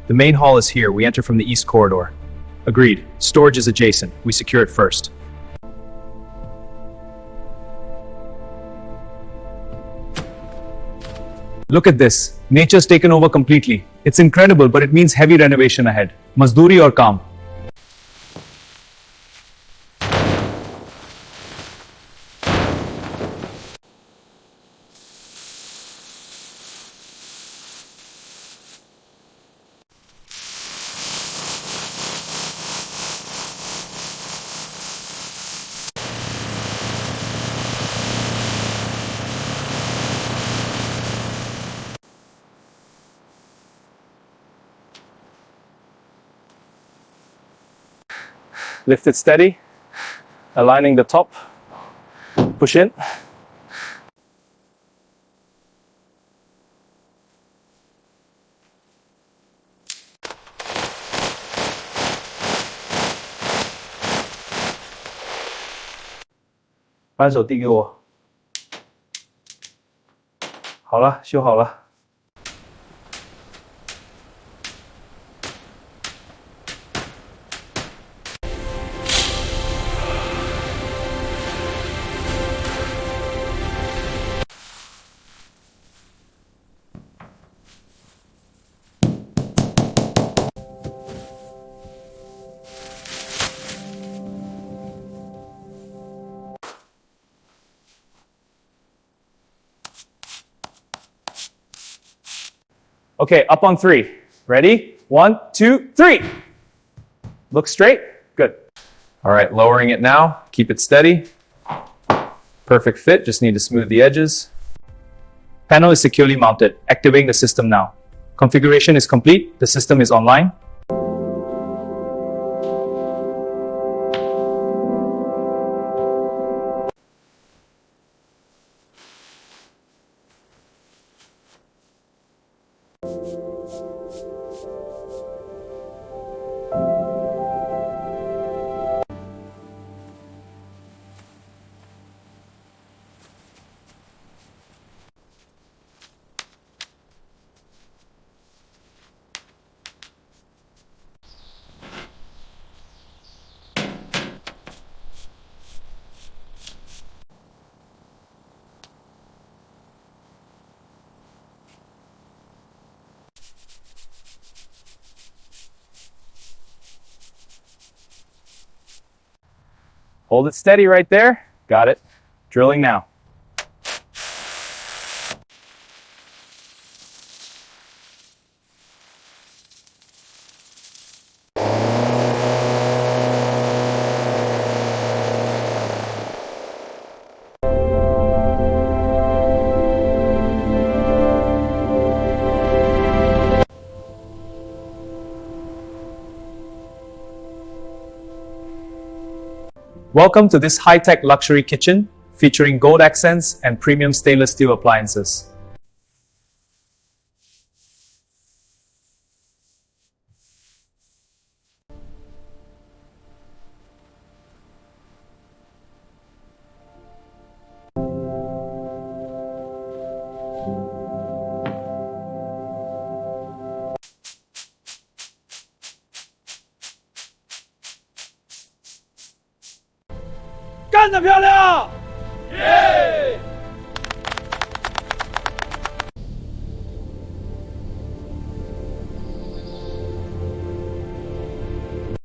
The main hall is here. We enter from the east corridor. Agreed. Storage is adjacent. We secure it first. Look at this. Nature's taken over completely. It's incredible, but it means heavy renovation ahead. Mazduri or kaam. Lift it steady, aligning the top, push in. Ban手递给我。好了，修好了。Okay, up on 3. Ready? 1, 2, 3. Look straight. Good. All right, lowering it now. Keep it steady. Perfect fit. Just need to smooth the edges. Panel is securely mounted. Activating the system now. Configuration is complete. The system is online. Hold it steady right there. Got it. Drilling now. Welcome to this high-tech luxury kitchen featuring gold accents and premium stainless steel appliances. Gan得漂亮！耶！